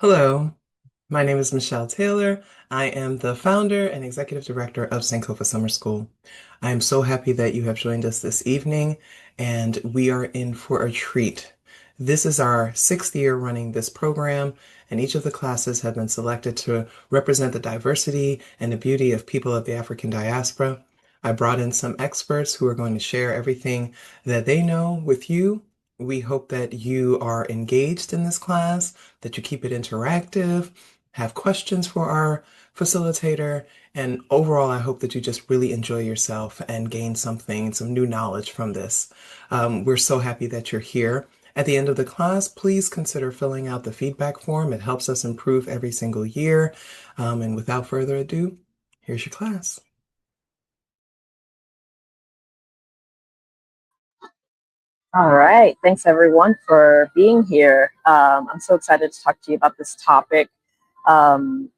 Hello, my name is Michelle Taylor. I am the founder and executive director of Sankofa Summer School. I am so happy that you have joined us this evening, and we are in for a treat. This is our sixth year running this program, and each of the classes have been selected to represent the diversity and the beauty of people of the African diaspora. I brought in some experts who are going to share everything that they know with you. We hope that you are engaged in this class, that you keep it interactive, have questions for our facilitator, and overall, I hope that you just really enjoy yourself and gain something, some new knowledge from this. We're so happy that you're here. At the end of the class, please consider filling out the feedback form. It helps us improve every single year. And without further ado, here's your class. All right. Thanks, everyone, for being here. I'm so excited to talk to you about this topic. Um,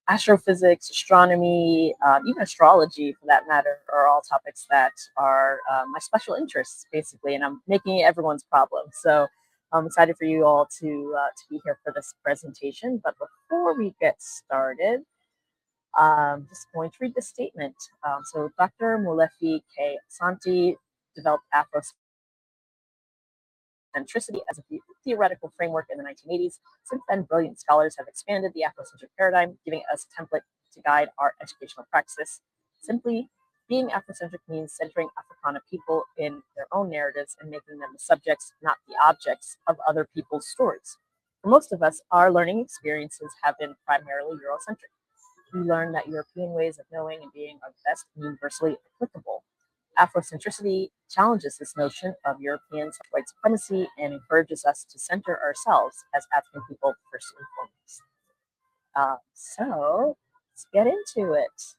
Astrophysics, astronomy, even astrology, for that matter, are all topics that are my special interests, basically, and I'm making it everyone's problem. So I'm excited for you all to be here for this presentation. But before we get started, just going to read the statement. So Dr. Molefi K. Santi developed Afrocentricity as a theoretical framework in the 1980s. Since then, brilliant scholars have expanded the Afrocentric paradigm, giving us a template to guide our educational practice. Simply, being Afrocentric means centering Africana people in their own narratives and making them the subjects, not the objects, of other people's stories. For most of us, our learning experiences have been primarily Eurocentric. We learn that European ways of knowing and being are best and universally applicable. Afrocentricity challenges this notion of European white supremacy and encourages us to center ourselves as African people first and foremost. So let's get into it.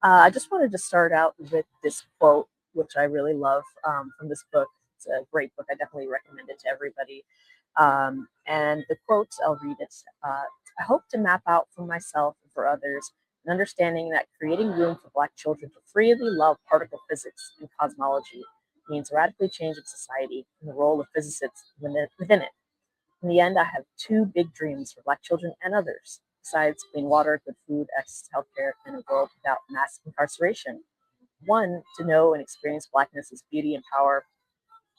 I just wanted to start out with this quote, which I really love from this book. It's a great book. I definitely recommend it to everybody. And the quote, I'll read it. I hope to map out for myself and for others an understanding that creating room for Black children to freely love particle physics and cosmology means radically changing society and the role of physicists within it. In the end, I have two big dreams for Black children and others, besides clean water, good food, access to healthcare, and a world without mass incarceration. One, to know and experience Blackness as beauty and power,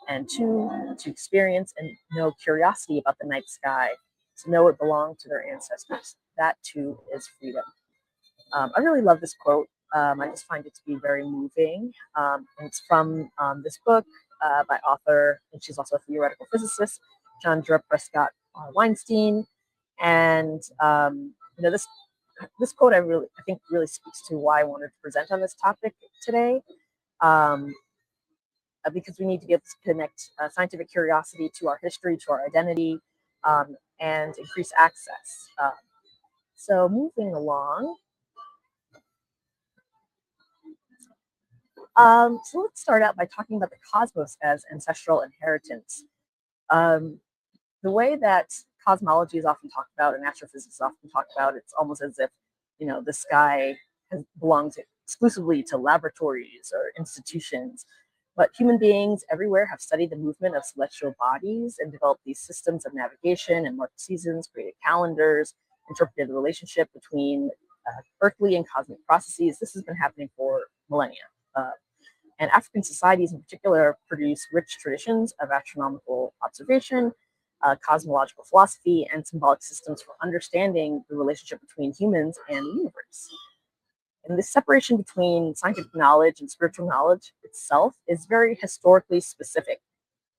and two, to experience and know curiosity about the night sky, to know it belonged to their ancestors. That too is freedom. I really love this quote. I just find it to be very moving. And it's from this book by author, and she's also a theoretical physicist, Chandra Prescott Weinstein. And this quote I think really speaks to why I wanted to present on this topic today. Um, because we need to be able to connect scientific curiosity to our history, to our identity, and increase access. So moving along, so let's start out by talking about the cosmos as ancestral inheritance. Um, the way that cosmology is often talked about and astrophysics is often talked about, it's almost as if, the sky belongs exclusively to laboratories or institutions. But human beings everywhere have studied the movement of celestial bodies and developed these systems of navigation and marked seasons, created calendars, interpreted the relationship between earthly and cosmic processes. This has been happening for millennia. Uh, and African societies in particular produce rich traditions of astronomical observation, cosmological philosophy, and symbolic systems for understanding the relationship between humans and the universe. And this separation between scientific knowledge and spiritual knowledge itself is very historically specific.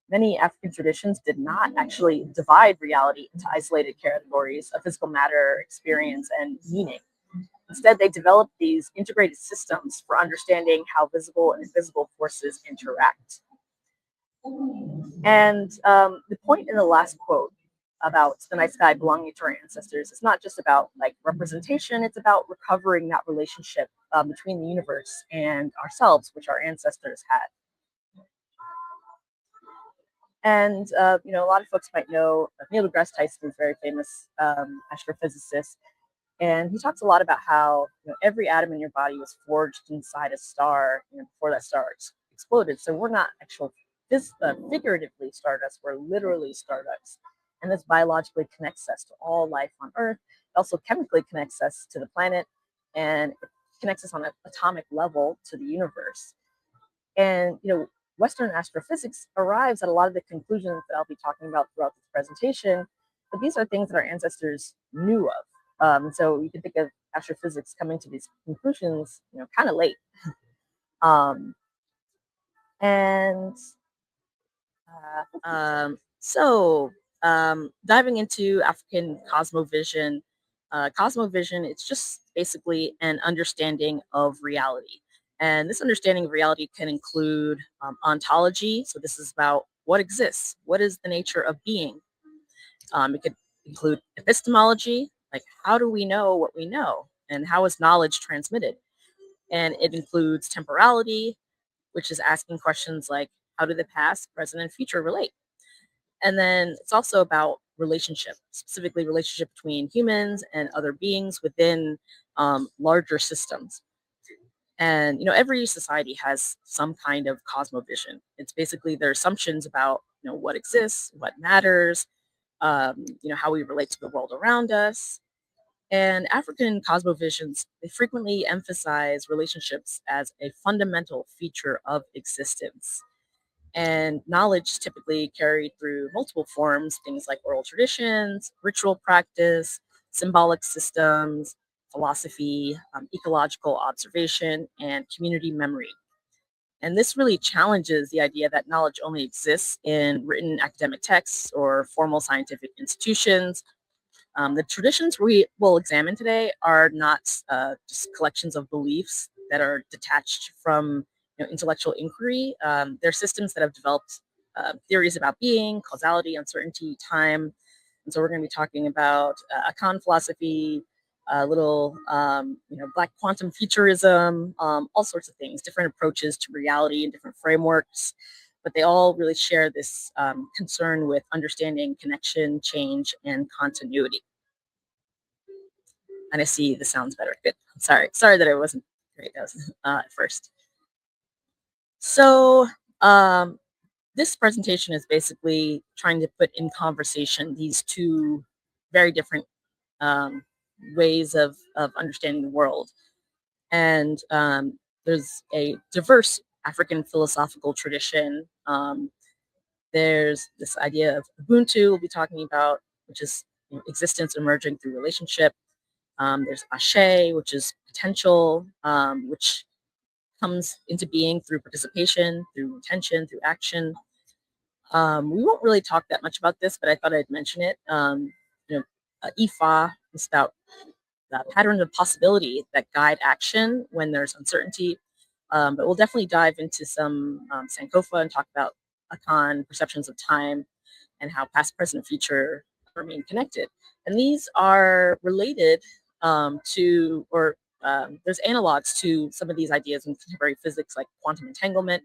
Many African traditions did not actually divide reality into isolated categories of physical matter, experience, and meaning. Instead, they developed these integrated systems for understanding how visible and invisible forces interact. And the point in the last quote about the night sky belonging to our ancestors is not just about like representation, it's about recovering that relationship between the universe and ourselves, which our ancestors had. And a lot of folks might know Neil deGrasse Tyson is a very famous astrophysicist, and he talks a lot about how every atom in your body was forged inside a star before that star exploded. So we're not actual figuratively stardust, we're literally stardust. And this biologically connects us to all life on Earth. It also chemically connects us to the planet, and it connects us on an atomic level to the universe. And Western astrophysics arrives at a lot of the conclusions that I'll be talking about throughout this presentation, but these are things that our ancestors knew of. So you can think of astrophysics coming to these conclusions, kind of late. Um, and so diving into African cosmovision, cosmovision, it's just basically an understanding of reality. And this understanding of reality can include ontology. So this is about what exists, what is the nature of being. It could include epistemology, like how do we know what we know, and how is knowledge transmitted. And it includes temporality, which is asking questions like how do the past, present, and future relate? And then it's also about relationship, specifically relationship between humans and other beings within larger systems. And every society has some kind of cosmovision. It's basically their assumptions about what exists, what matters, how we relate to the world around us. And African cosmovisions, they frequently emphasize relationships as a fundamental feature of existence. And knowledge typically carried through multiple forms, things like oral traditions, ritual practice, symbolic systems, philosophy, ecological observation, and community memory. And this really challenges the idea that knowledge only exists in written academic texts or formal scientific institutions. The traditions we will examine today are not just collections of beliefs that are detached from intellectual inquiry. They're systems that have developed theories about being, causality, uncertainty, time. And so we're going to be talking about Akan philosophy, a little, black quantum futurism, all sorts of things, different approaches to reality and different frameworks. But they all really share this concern with understanding connection, change, and continuity. And I see the sounds better. Good. Sorry that it wasn't great. That was at first. So this presentation is basically trying to put in conversation these two very different ways of understanding the world. And there's a diverse African philosophical tradition. There's this idea of Ubuntu we'll be talking about, which is existence emerging through relationship. There's Ashe, which is potential, which comes into being through participation, through intention, through action. We won't really talk that much about this, but I thought I'd mention it. Ifá is about the patterns of possibility that guide action when there's uncertainty. But we'll definitely dive into some Sankofa and talk about Akan, perceptions of time, and how past, present, and future remain connected. And these are related to, or there's analogs to some of these ideas in contemporary physics, like quantum entanglement,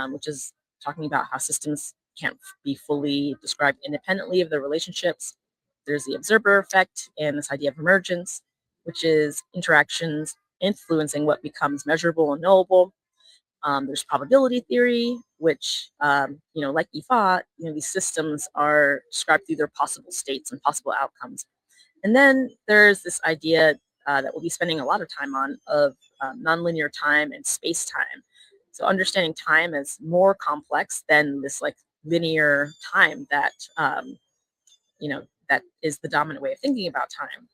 which is talking about how systems can't be fully described independently of their relationships. There's the observer effect and this idea of emergence, which is interactions influencing what becomes measurable and knowable. There's probability theory, which, like Ifá, these systems are described through their possible states and possible outcomes. And then there's this idea that we'll be spending a lot of time on of nonlinear time and space time. So understanding time as more complex than this like linear time that, that is the dominant way of thinking about time.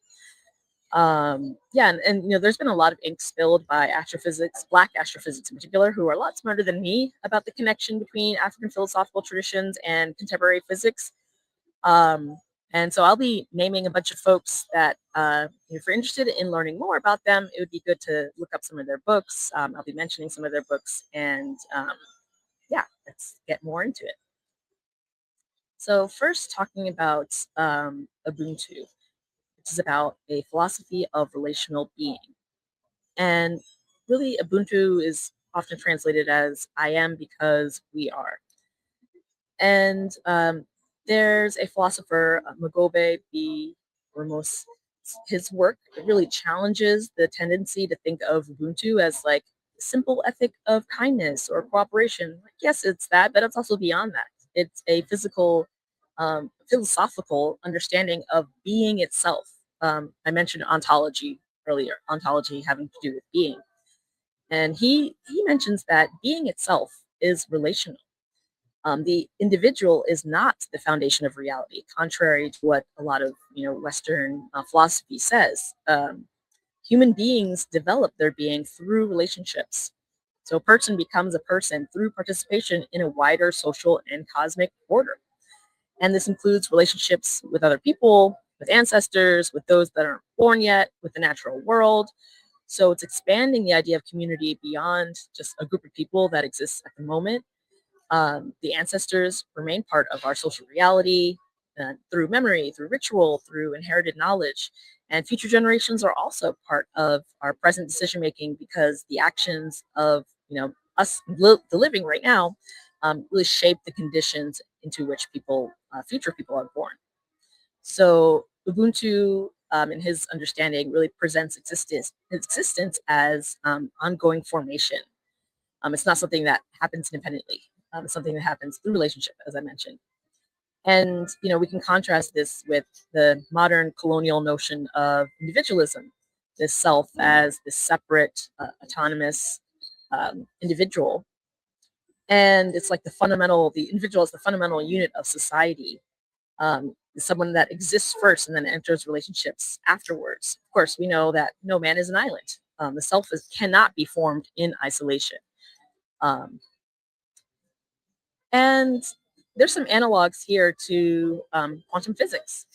There's been a lot of ink spilled by astrophysics, black astrophysics in particular, who are a lot smarter than me about the connection between African philosophical traditions and contemporary physics. And so I'll be naming a bunch of folks that, if you're interested in learning more about them, it would be good to look up some of their books. I'll be mentioning some of their books, and let's get more into it. So first, talking about Ubuntu, which is about a philosophy of relational being. And really, Ubuntu is often translated as I am because we are. And there's a philosopher, Magobe B. Ramos. His work really challenges the tendency to think of Ubuntu as like simple ethic of kindness or cooperation. Like, yes, it's that, but it's also beyond that. It's a physical philosophical understanding of being itself. I mentioned ontology earlier, ontology having to do with being. And he mentions that being itself is relational. The individual is not the foundation of reality, contrary to what a lot of Western philosophy says. Human beings develop their being through relationships. So a person becomes a person through participation in a wider social and cosmic order. And this includes relationships with other people, with ancestors, with those that aren't born yet, with the natural world. So it's expanding the idea of community beyond just a group of people that exists at the moment. The ancestors remain part of our social reality through memory, through ritual, through inherited knowledge. And future generations are also part of our present decision making because the actions of us living right now really shape the conditions into which future people are born. So Ubuntu, in his understanding, really presents existence as ongoing formation. It's not something that happens independently. It's something that happens through relationship, as I mentioned. And we can contrast this with the modern colonial notion of individualism, this self as this separate, autonomous individual. And it's like the individual is the fundamental unit of society, someone that exists first and then enters relationships afterwards. Of course, we know that no man is an island. The self cannot be formed in isolation. Um, and there's some analogs here to quantum physics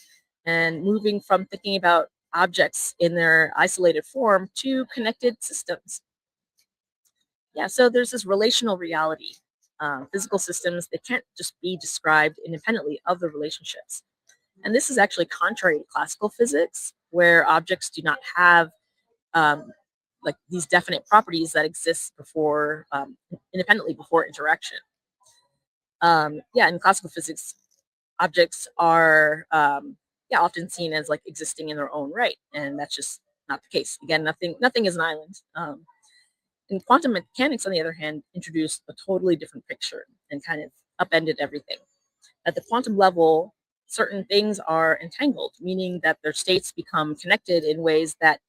and moving from thinking about objects in their isolated form to connected systems. Yeah, so there's this relational reality. Physical systems, they can't just be described independently of the relationships. And this is actually contrary to classical physics, where objects do not have like these definite properties that exist before independently before interaction. Yeah, in classical physics, objects are often seen as like existing in their own right, and that's just not the case. Again, nothing is an island. And quantum mechanics, on the other hand, introduced a totally different picture and kind of upended everything. At the quantum level, certain things are entangled, meaning that their states become connected in ways that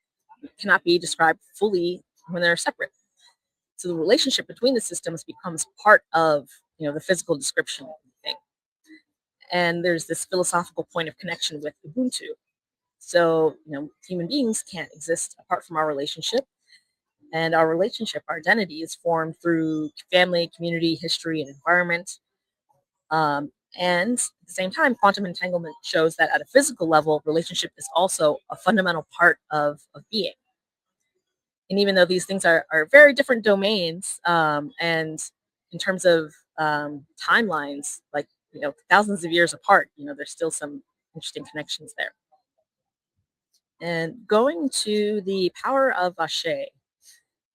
cannot be described fully when they're separate. So the relationship between the systems becomes part of the physical description of the thing. And there's this philosophical point of connection with Ubuntu. So human beings can't exist apart from our relationship, and our relationship, our identity, is formed through family, community, history, and environment. And at the same time, quantum entanglement shows that at a physical level, relationship is also a fundamental part of being. And even though these things are very different domains, and in terms of timelines, like thousands of years apart, there's still some interesting connections there. And going to the power of Ashe.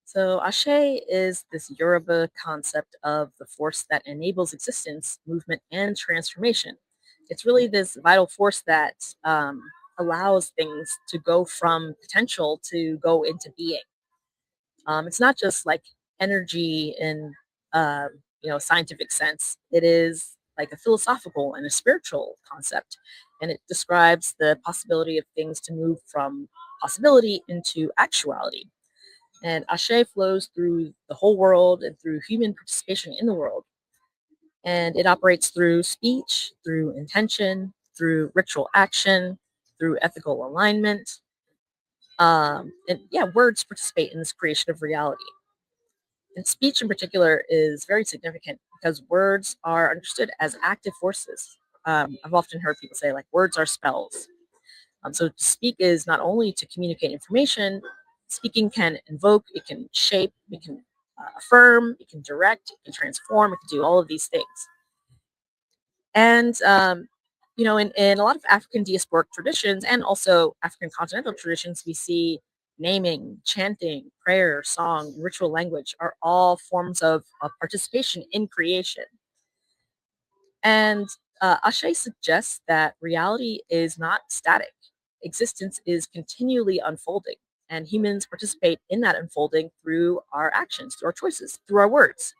So Ashe is this Yoruba concept of the force that enables existence, movement, and transformation. It's really this vital force that allows things to go from potential to go into being. It's not just like energy in scientific sense. It is like a philosophical and a spiritual concept, and it describes the possibility of things to move from possibility into actuality. And Ashe flows through the whole world and through human participation in the world. And it operates through speech, through intention, through ritual action, through ethical alignment. And yeah, words participate in this creation of reality. And speech in particular is very significant because words are understood as active forces. I've often heard people say, like, words are spells. So to speak is not only to communicate information, speaking can invoke, it can shape, it can affirm, it can direct, it can transform, it can do all of these things. And, in a lot of African diasporic traditions and also African continental traditions, we see naming, chanting, prayer, song, ritual language are all forms of participation in creation. And Ashe suggests that reality is not static. Existence is continually unfolding, and humans participate in that unfolding through our actions, through our choices, through our words.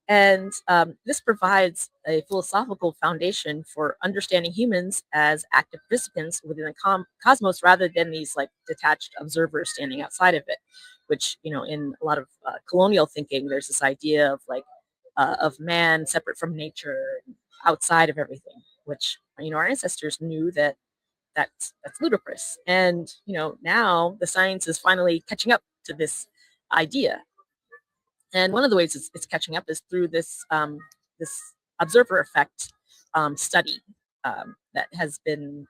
And this provides a philosophical foundation for understanding humans as active participants within the cosmos rather than these like detached observers standing outside of it, which, in a lot of colonial thinking, there's this idea of of man separate from nature, outside of everything, which, our ancestors knew that that's ludicrous. And, now the science is finally catching up to this idea. And one of the ways it's catching up is through this observer effect study that has been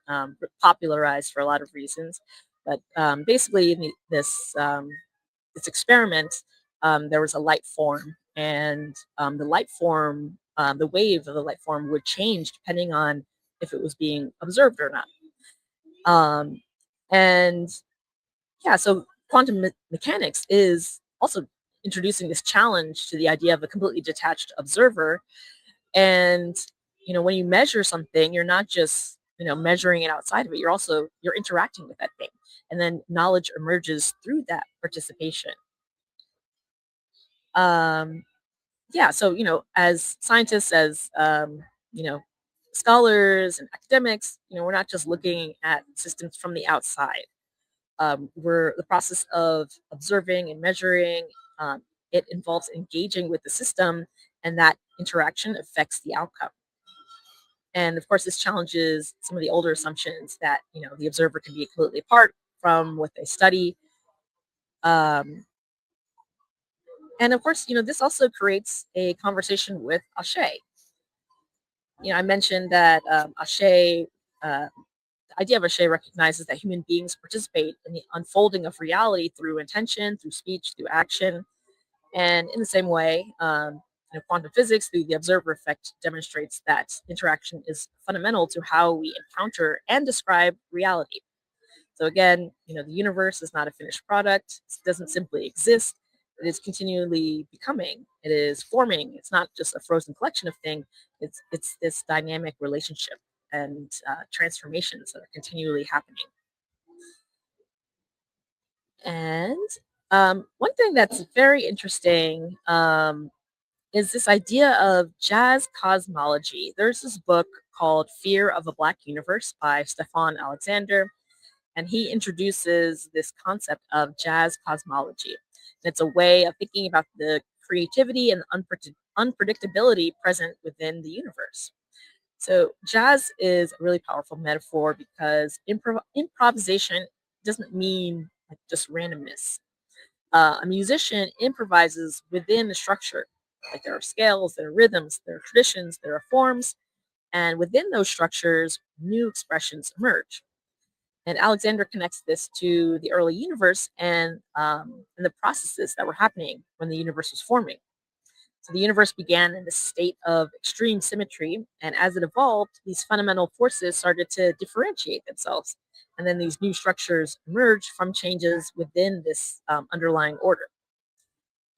popularized for a lot of reasons. But basically, in this experiment, there was a light form, and the light form, the wave of the light form would change depending on if it was being observed or not. Um, and yeah, so quantum mechanics is also introducing this challenge to the idea of a completely detached observer. And when you measure something, you're not just measuring it outside of it. You're interacting with that thing, and then knowledge emerges through that participation. Um, yeah, so as scientists, as scholars and academics, we're not just looking at systems from the outside. We're the process of observing and measuring. It involves engaging with the system, and that interaction affects the outcome. And of course, this challenges some of the older assumptions that the observer can be completely apart from what they study. Um, and of course, this also creates a conversation with Ashe. I mentioned that Ashe. The idea of Ashe recognizes that human beings participate in the unfolding of reality through intention, through speech, through action. And in the same way, quantum physics, through the observer effect, demonstrates that interaction is fundamental to how we encounter and describe reality. So again, the universe is not a finished product. It doesn't simply exist. It is continually becoming. It is forming. It's not just a frozen collection of things. It's this dynamic relationship and transformations that are continually happening. And one thing that's very interesting is this idea of jazz cosmology. There's this book called Fear of a Black Universe by Stefan Alexander, and he introduces this concept of jazz cosmology. And it's a way of thinking about the creativity and unpredictability present within the universe. So, jazz is a really powerful metaphor because improvisation doesn't mean like just randomness. A musician improvises within the structure. Like there are scales, there are rhythms, there are traditions, there are forms, and within those structures, new expressions emerge. And Alexander connects this to the early universe and the processes that were happening when the universe was forming. So the universe began in a state of extreme symmetry, and as it evolved, these fundamental forces started to differentiate themselves. And then these new structures emerged from changes within this underlying order.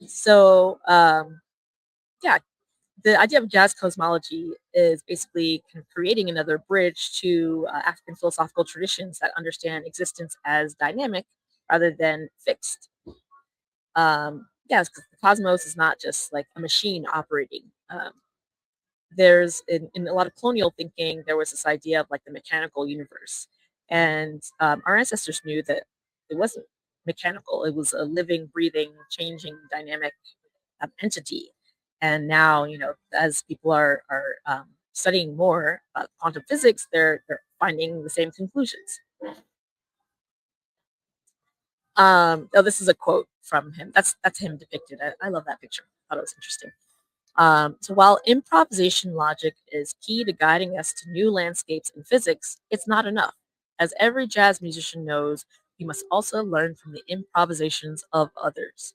So, yeah, the idea of jazz cosmology is basically kind of creating another bridge to African philosophical traditions that understand existence as dynamic rather than fixed. Yes, because the cosmos is not just like a machine operating. There's in a lot of colonial thinking, there was this idea of like the mechanical universe, and our ancestors knew that it wasn't mechanical; it was a living, breathing, changing, dynamic entity. And now, as people are studying more about quantum physics, they're finding the same conclusions. Oh, this is a quote from him. That's him depicted. I love that picture. I thought it was interesting. So while improvisation logic is key to guiding us to new landscapes in physics, it's not enough. As every jazz musician knows, we must also learn from the improvisations of others,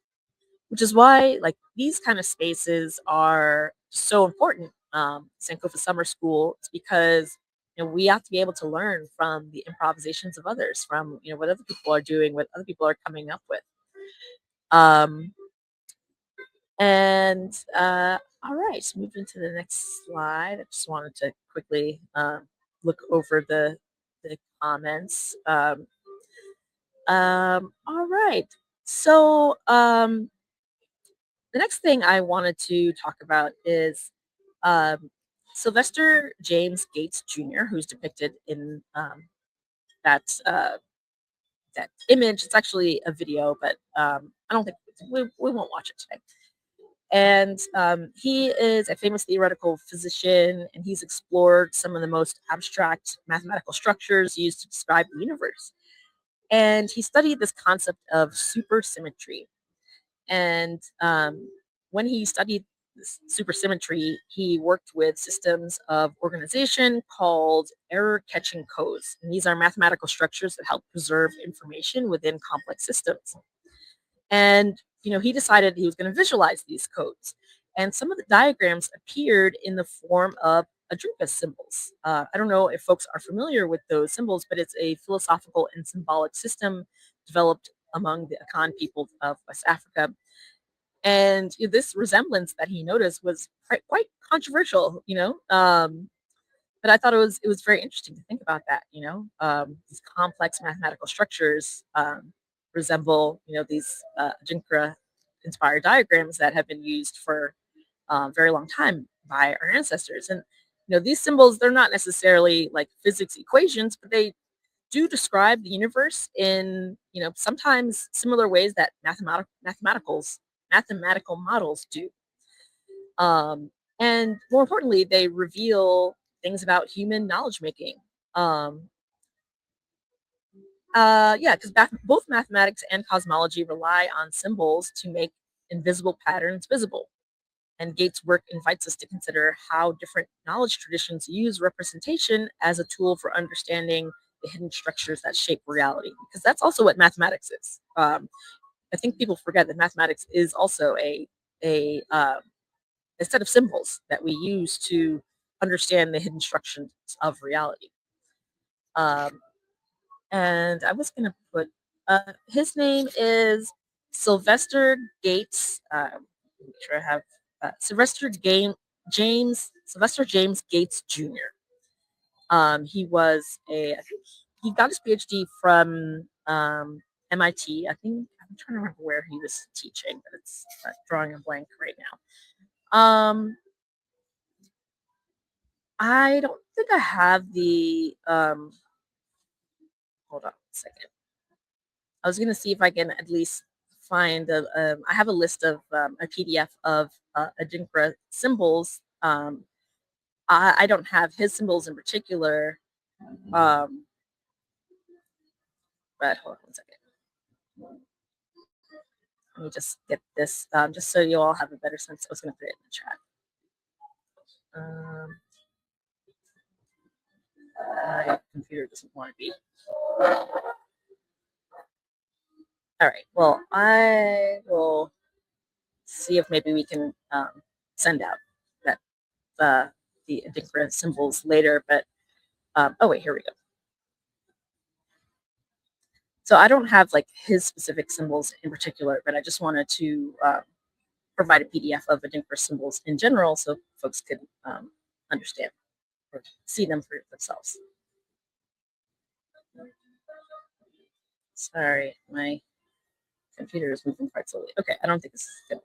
which is why like these kind of spaces are so important. Sankofa Summer School, it's because we have to be able to learn from the improvisations of others, from what other people are doing, what other people are coming up with. Um, and all right, moving to the next slide. I just wanted to quickly look over the comments. All right, so the next thing I wanted to talk about is Sylvester James Gates Jr., who's depicted in that that image. It's actually a video, but I don't think we won't watch it today. And he is a famous theoretical physician, and he's explored some of the most abstract mathematical structures used to describe the universe. And he studied this concept of supersymmetry. And when he studied this supersymmetry, he worked with systems of organization called error catching codes. And these are mathematical structures that help preserve information within complex systems. And he decided he was going to visualize these codes. And some of the diagrams appeared in the form of Adrupa symbols. I don't know if folks are familiar with those symbols, but it's a philosophical and symbolic system developed among the Akan people of West Africa. And this resemblance that he noticed was quite controversial, but I thought it was very interesting to think about that. These complex mathematical structures resemble these Ajinkra inspired diagrams that have been used for a very long time by our ancestors. And these symbols, they're not necessarily like physics equations, but they do describe the universe in sometimes similar ways that mathematical models do. And more importantly, they reveal things about human knowledge making. Yeah, because both mathematics and cosmology rely on symbols to make invisible patterns visible. And Gates' work invites us to consider how different knowledge traditions use representation as a tool for understanding the hidden structures that shape reality. Because that's also what mathematics is. I think people forget that mathematics is also a set of symbols that we use to understand the hidden structures of reality. And I was going to put his name is Sylvester Gates. Make sure I have Sylvester James Gates Jr. He was I think he got his PhD from MIT. I think I'm trying to remember where he was teaching, but it's drawing a blank right now. I don't think I have the hold on a second. I was gonna see if I can at least find I have a list of a PDF of Adinkra symbols. I don't have his symbols in particular, um, but hold on one second. Let me just get this, just so you all have a better sense. I was gonna put it in the chat. My computer doesn't want to be. All right. Well, I will see if maybe we can send out that the different symbols later. But oh wait, here we go. So I don't have like his specific symbols in particular, but I just wanted to provide a PDF of Adinkra symbols in general, so folks could understand or see them for themselves. Sorry, my computer is moving quite slowly. Okay, I don't think this is good.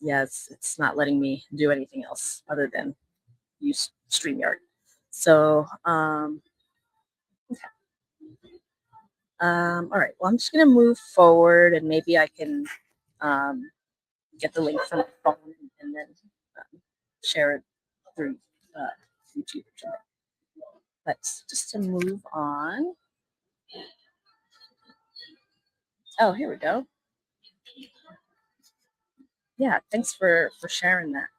Yeah, it's not letting me do anything else other than use StreamYard. So, okay. All right, well, I'm just going to move forward and maybe I can get the link from the phone and then share it through YouTube or something. But just to move on. Oh, here we go. Yeah, thanks for sharing that.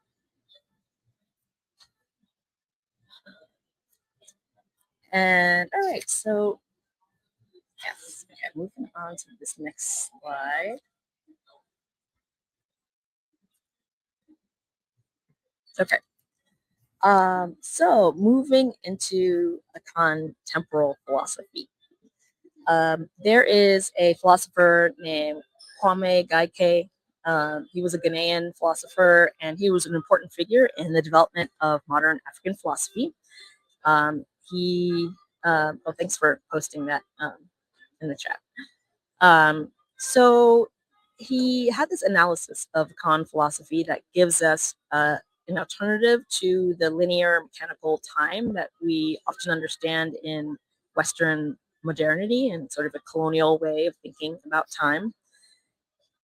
And all right, so yes, okay, moving on to this next slide. Okay. So moving into a contemporary philosophy. There is a philosopher named Kwame Gaike. He was a Ghanaian philosopher, and he was an important figure in the development of modern African philosophy. Oh, thanks for posting that in the chat. So he had this analysis of Akan philosophy that gives us an alternative to the linear mechanical time that we often understand in Western modernity and sort of a colonial way of thinking about time.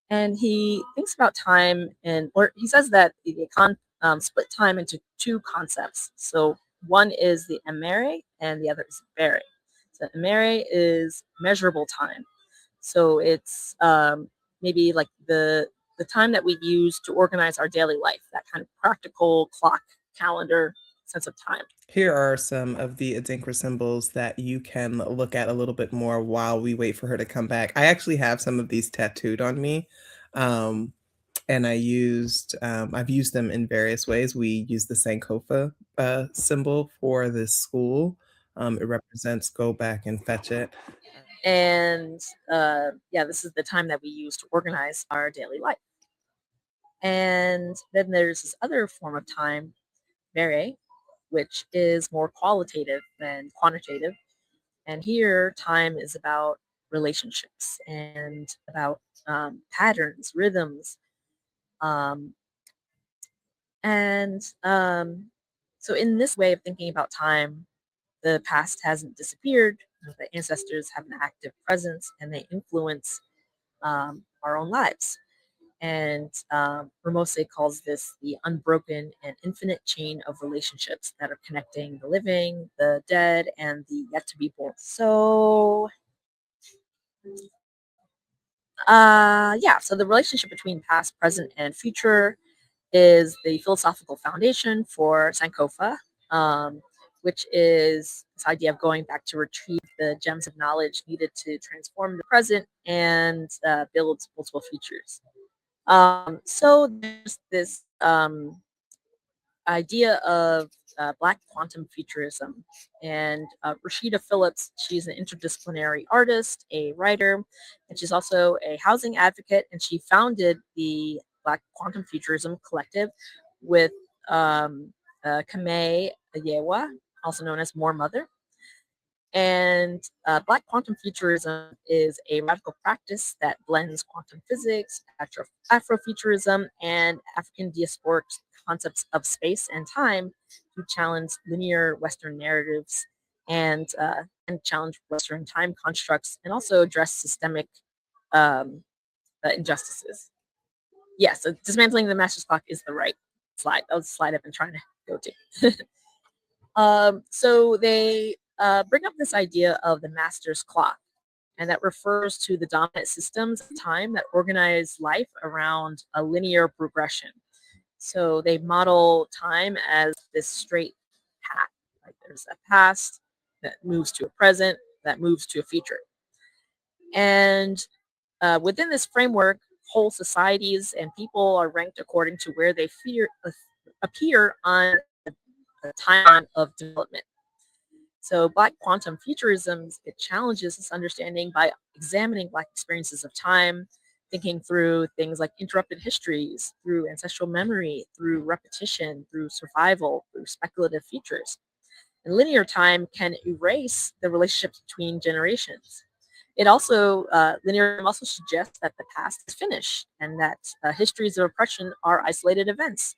And he thinks about time, or he says that the Akan split time into two concepts. So one is the emere and the other is bere. So emere is measurable time. So it's maybe like the time that we use to organize our daily life, that kind of practical clock calendar sense of time. Here are some of the Adinkra symbols that you can look at a little bit more while we wait for her to come back. I actually have some of these tattooed on me. Um, and I've used them in various ways. We use the Sankofa symbol for this school. It represents go back and fetch it. And yeah, this is the time that we use to organize our daily life. And then there's this other form of time, vere, which is more qualitative than quantitative. And here, time is about relationships and about patterns, rhythms. Um, and so, in this way of thinking about time, the past hasn't disappeared. The ancestors have an active presence and they influence our own lives. And Ramose calls this the unbroken and infinite chain of relationships that are connecting the living, the dead, and the yet to be born. So, yeah, so the relationship between past, present, and future is the philosophical foundation for Sankofa, which is this idea of going back to retrieve the gems of knowledge needed to transform the present and build multiple futures. So there's this idea of Black quantum futurism. And Rashida Phillips, she's an interdisciplinary artist, a writer, and she's also a housing advocate. And she founded the Black Quantum Futurism Collective with Kame Ayewa, also known as More Mother. And Black quantum futurism is a radical practice that blends quantum physics, Afrofuturism, and African diasporic concepts of space and time to challenge linear Western narratives and challenge Western time constructs and also address systemic um, injustices. Yes, so dismantling the master's clock is the right slide. That was the slide I've been trying to go to. So they bring up this idea of the master's clock, and that refers to the dominant systems of time that organize life around a linear progression. So they model time as this straight path. Like there's a past that moves to a present, that moves to a future. And within this framework, whole societies and people are ranked according to where they appear on the timeline of development. So Black quantum futurism, it challenges this understanding by examining Black experiences of time, thinking through things like interrupted histories, through ancestral memory, through repetition, through survival, through speculative futures. And linear time can erase the relationships between generations. It also, linear time also suggests that the past is finished and that histories of oppression are isolated events,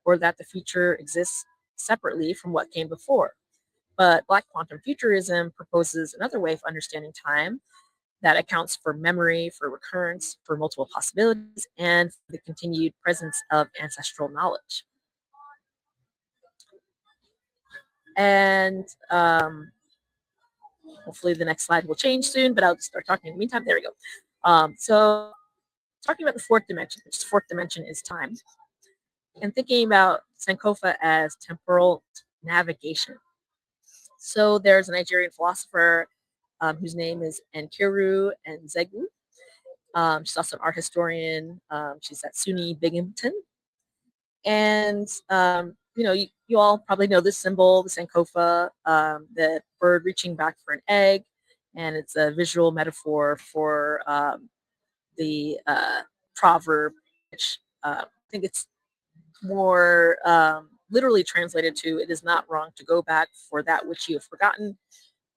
or that the future exists separately from what came before. But Black quantum futurism proposes another way of understanding time that accounts for memory, for recurrence, for multiple possibilities, and for the continued presence of ancestral knowledge. And hopefully the next slide will change soon, but I'll just start talking in the meantime. There we go. So talking about the fourth dimension, which fourth dimension is time, and thinking about Sankofa as temporal navigation. So there's a Nigerian philosopher whose name is Nkiru Nzegu. She's also an art historian. She's at SUNY Binghamton. And, you all probably know this symbol, the Sankofa, the bird reaching back for an egg. And it's a visual metaphor for the proverb, which I think it's more literally translated to "it is not wrong to go back for that which you have forgotten,"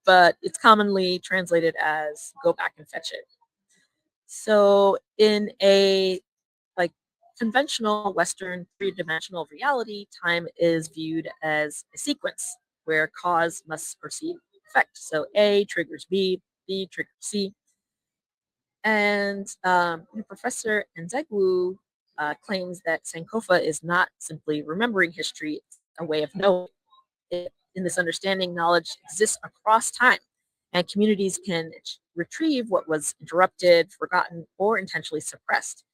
but it's commonly translated as "go back and fetch it." So in a like conventional Western three-dimensional reality, time is viewed as a sequence where cause must precede effect. So A triggers B, B triggers C. And Professor Nzegwu claims that Sankofa is not simply remembering history, it's a way of knowing. In this understanding, knowledge exists across time, and communities can retrieve what was interrupted, forgotten, or intentionally suppressed.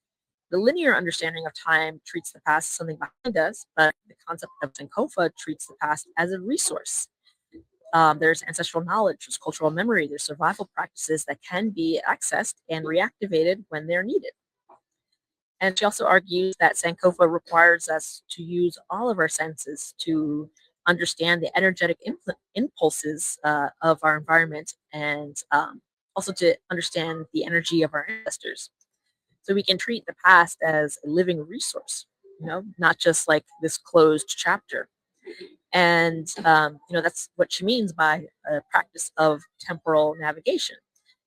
The linear understanding of time treats the past as something behind us, but the concept of Sankofa treats the past as a resource. There's ancestral knowledge, there's cultural memory, there's survival practices that can be accessed and reactivated when they're needed. And she also argues that Sankofa requires us to use all of our senses to understand the energetic impulses of our environment and also to understand the energy of our ancestors. So we can treat the past as a living resource, not just like this closed chapter. And that's what she means by a practice of temporal navigation.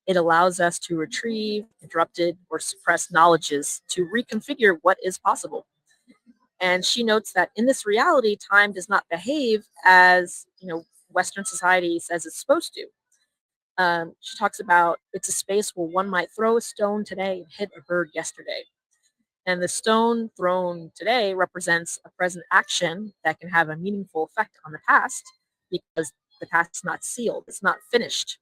It allows us to retrieve interrupted or suppressed knowledges to reconfigure what is possible. And she notes that in this reality, time does not behave as Western society says it's supposed to. She talks about it's a space where one might throw a stone today and hit a bird yesterday. And the stone thrown today represents a present action that can have a meaningful effect on the past because the past is not sealed, it's not finished.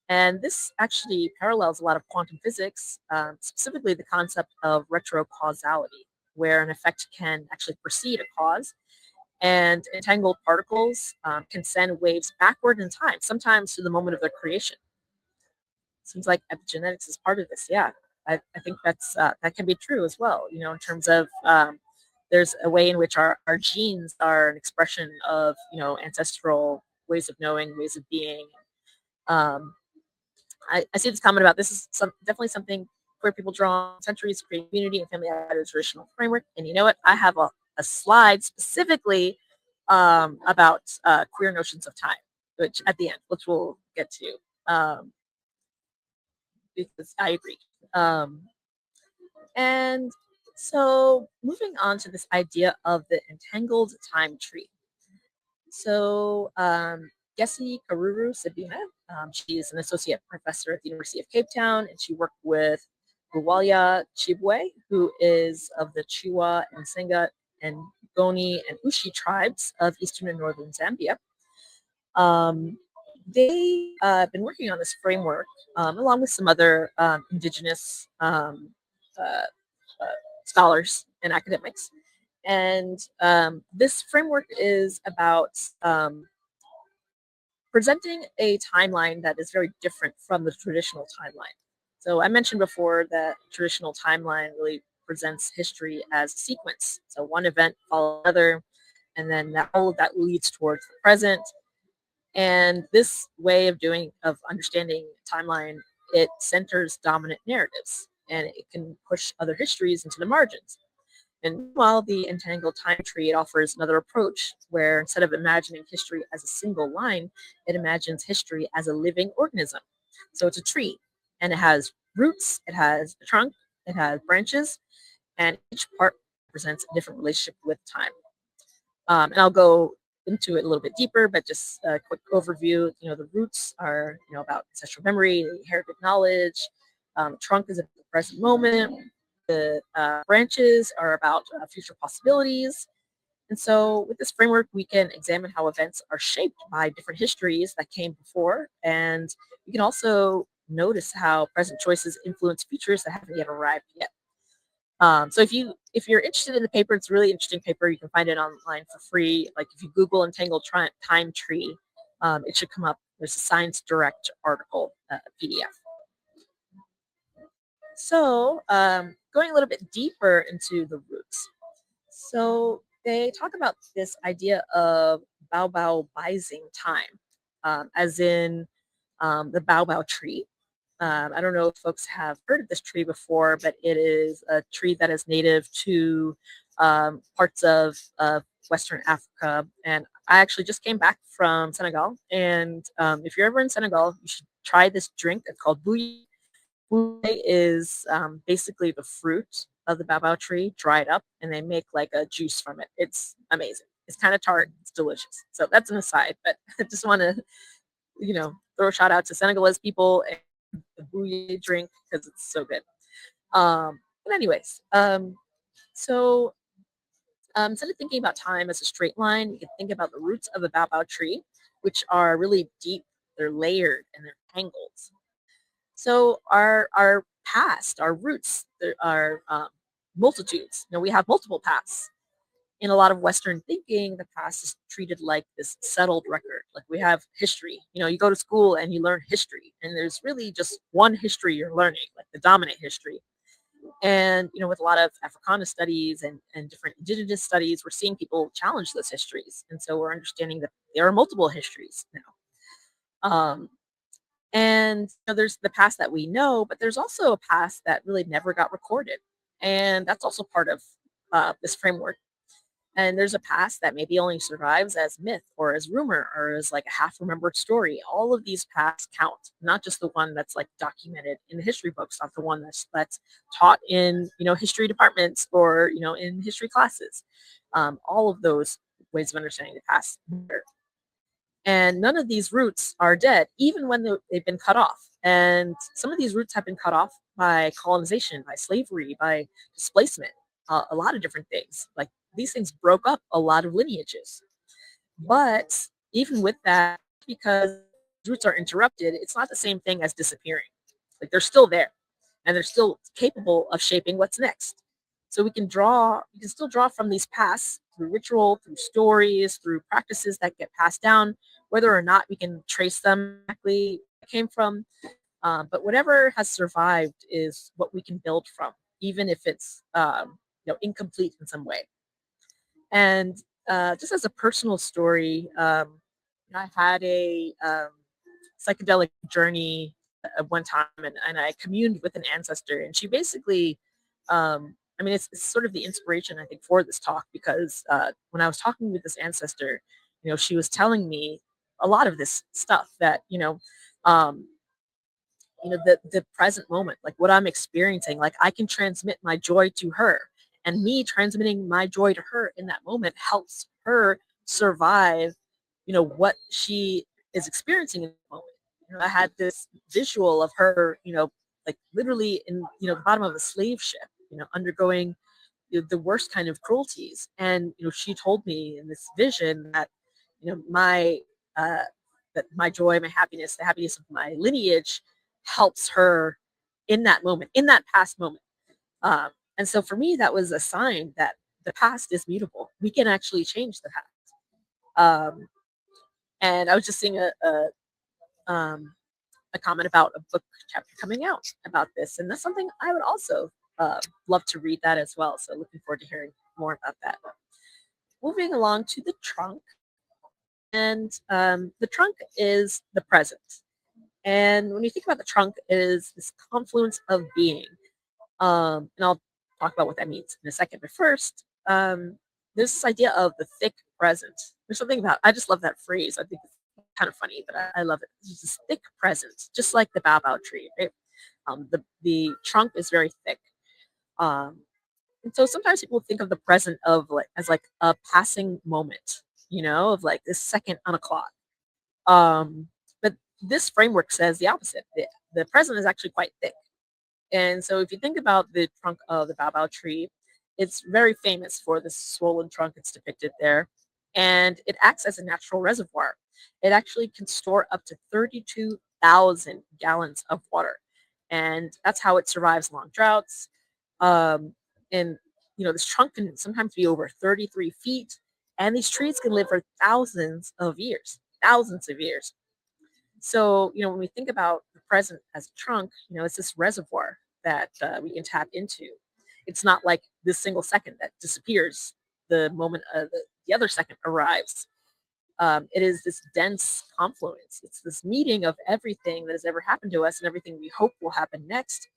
And this actually parallels a lot of quantum physics, specifically the concept of retrocausality, where an effect can actually precede a cause. And entangled particles can send waves backward in time, sometimes to the moment of their creation. Seems like epigenetics is part of this. Yeah, I think that can be true as well. In terms of there's a way in which our genes are an expression of ancestral ways of knowing, ways of being. Um, I see this comment about this is definitely something queer people draw on centuries to create community and family outside of the traditional framework. And you know what? I have a slide specifically about queer notions of time, which at the end, which we'll get to. Because I agree. Um, and so moving on to this idea of the entangled time tree. So Gessie Karuru Sabina, she's an associate professor at the University of Cape Town, and she worked with Buwalia Chibwe, who is of the Chiwa and Senga and Goni and Ushi tribes of eastern and northern Zambia. They have been working on this framework along with some other indigenous uh, scholars and academics. And this framework is about presenting a timeline that is very different from the traditional timeline. So I mentioned before that traditional timeline really presents history as a sequence. So one event follows another, and then all of that leads towards the present. And this way of understanding timeline, it centers dominant narratives and it can push other histories into the margins. And while the entangled time tree, it offers another approach where instead of imagining history as a single line, it imagines history as a living organism. So it's a tree and it has roots, it has a trunk, it has branches, and each part represents a different relationship with time. And I'll go into it a little bit deeper, but just a quick overview. The roots are, about ancestral memory, inherited knowledge. Trunk is at the present moment. The branches are about future possibilities. And so with this framework, we can examine how events are shaped by different histories that came before. And we can also notice how present choices influence futures that haven't yet arrived yet. So if you're interested in the paper, it's a really interesting paper. You can find it online for free. Like if you Google entangled time tree, it should come up. There's a Science Direct article PDF. So going a little bit deeper into the roots. So they talk about this idea of baobabizing time, as in the baobab tree. I don't know if folks have heard of this tree before, but it is a tree that is native to parts of Western Africa. And I actually just came back from Senegal. And if you're ever in Senegal, you should try this drink. It's called bouillie. Is basically the fruit of the baobab tree dried up, and they make like a juice from it. It's amazing. It's kind of tart. It's delicious. So that's an aside, but I just want to, throw a shout out to Senegalese people and the bouillon drink because it's so good. But anyways, so instead of thinking about time as a straight line, you can think about the roots of the baobab tree, which are really deep. They're layered and they're tangled. So our past, our roots, there are multitudes. We have multiple pasts. In a lot of Western thinking, the past is treated like this settled record. Like we have history. You go to school and you learn history, and there's really just one history you're learning, like the dominant history. And with a lot of Africana studies and different indigenous studies, we're seeing people challenge those histories, and so we're understanding that there are multiple histories now. And there's the past that we know, but there's also a past that really never got recorded, and that's also part of this framework. And there's a past that maybe only survives as myth or as rumor or as like a half remembered story. All of these pasts count, not just the one that's like documented in the history books, not the one that's taught in history departments or in history classes. All of those ways of understanding the past matter. And none of these roots are dead, even when they've been cut off. And some of these roots have been cut off by colonization, by slavery, by displacement, a lot of different things. Like these things broke up a lot of lineages. But even with that, because roots are interrupted, it's not the same thing as disappearing. Like they're still there and they're still capable of shaping what's next. So we can still draw from these pasts through ritual, through stories, through practices that get passed down, whether or not we can trace them exactly where it came from. But whatever has survived is what we can build from, even if it's incomplete in some way. And just as a personal story, I had a psychedelic journey at one time, and I communed with an ancestor, and she basically, it's sort of the inspiration I think for this talk because when I was talking with this ancestor, she was telling me a lot of this stuff that um, the present moment, like what I'm experiencing, like I can transmit my joy to her, and me transmitting my joy to her in that moment helps her survive what she is experiencing in the moment. I had this visual of her like literally in the bottom of a slave ship, undergoing the worst kind of cruelties. And she told me in this vision that my uh, that my joy, my happiness, the happiness of my lineage helps her in that moment, in that past moment. Um, and so for me, that was a sign that the past is mutable. We can actually change the past. Um, and I was just seeing a comment about a book chapter coming out about this, and that's something I would also love to read that as well. So looking forward to hearing more about that. Moving along to the trunk, and the trunk is the present. And when you think about the trunk, it is this confluence of being. And I'll talk about what that means in a second. But first, there's this idea of the thick present. There's something about, I just love that phrase. I think it's kind of funny, but I love it. It's this thick present, just like the baobab tree, right? The trunk is very thick. Um, and so sometimes people think of the present of like as like a passing moment, of like this second on a clock. But this framework says the opposite. The present is actually quite thick. And so if you think about the trunk of the baobab tree, it's very famous for the swollen trunk it's depicted there. And it acts as a natural reservoir. It actually can store up to 32,000 gallons of water. And that's how it survives long droughts. Um, and, this trunk can sometimes be over 33 feet. And these trees can live for thousands of years, thousands of years. So, when we think about the present as a trunk, it's this reservoir that we can tap into. It's not like this single second that disappears the moment the other second arrives. It is this dense confluence. It's this meeting of everything that has ever happened to us and everything we hope will happen next.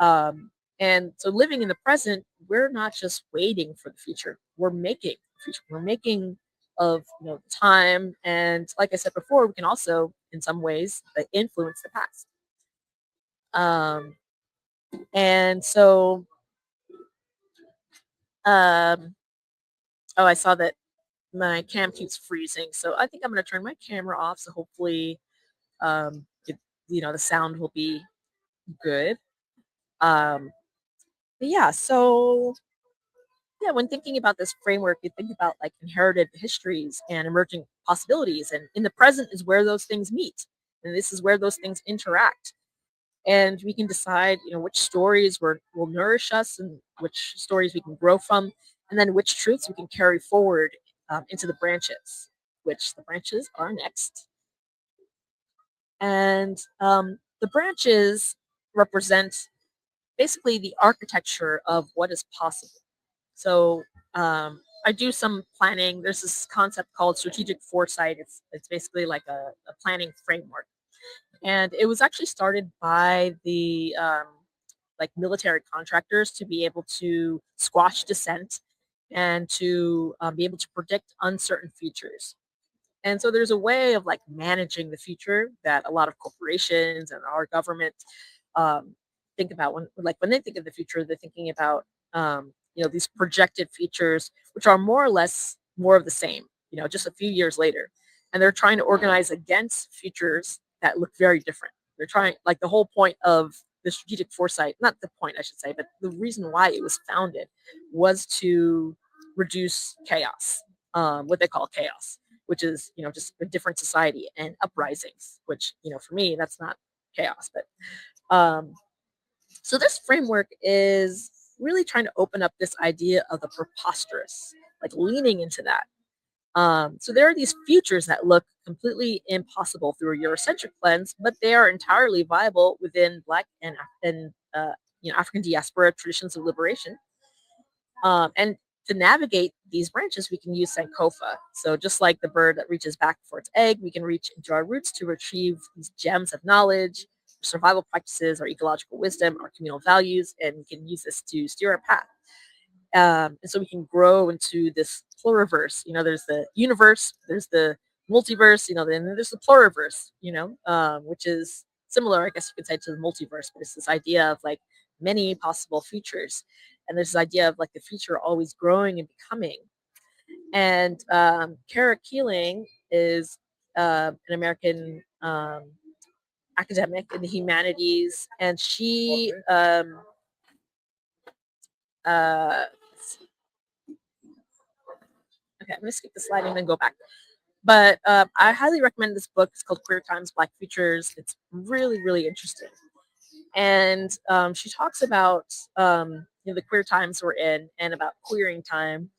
Um, and so, living in the present, we're not just waiting for the future. We're making the future. We're making of time, and like I said before, we can also, in some ways, influence the past. And so, oh, I saw that my cam keeps freezing. So I think I'm going to turn my camera off. So hopefully, it, the sound will be good. Um, yeah. So yeah, when thinking about this framework, you think about like inherited histories and emerging possibilities, and in the present is where those things meet, and this is where those things interact. And we can decide, which stories will nourish us, and which stories we can grow from, and then which truths we can carry forward into the branches, which the branches are next. And the branches represent basically the architecture of what is possible. So I do some planning. There's this concept called strategic foresight. It's basically like a planning framework, and it was actually started by the like military contractors to be able to squash dissent and to be able to predict uncertain futures. And so there's a way of like managing the future that a lot of corporations and our government um, think about when they think of the future. They're thinking about these projected futures, which are more or less more of the same. Just a few years later, and they're trying to organize against futures that look very different. They're trying, like, the whole point of the strategic foresight, not the point I should say, but the reason why it was founded was to reduce chaos, what they call chaos, which is just a different society, and uprisings, which for me that's not chaos. But so this framework is really trying to open up this idea of the preposterous, like leaning into that. So there are these futures that look completely impossible through a Eurocentric lens, but they are entirely viable within Black and African diaspora traditions of liberation. And to navigate these branches, we can use Sankofa. So just like the bird that reaches back for its egg, we can reach into our roots to retrieve these gems of knowledge, survival practices, our ecological wisdom, our communal values, and we can use this to steer our path. And so we can grow into this pluriverse. There's the universe, there's the multiverse, then there's the pluriverse, which is similar, I guess you could say, to the multiverse, but it's this idea of like many possible futures. And there's this idea of like the future always growing and becoming. And Kara Keeling is an American academic in the humanities, and she uh, okay, I'm gonna skip the slide and then go back. But I highly recommend this book. It's called Queer Times, Black Futures. It's really, really interesting. And she talks about the queer times we're in and about queering time.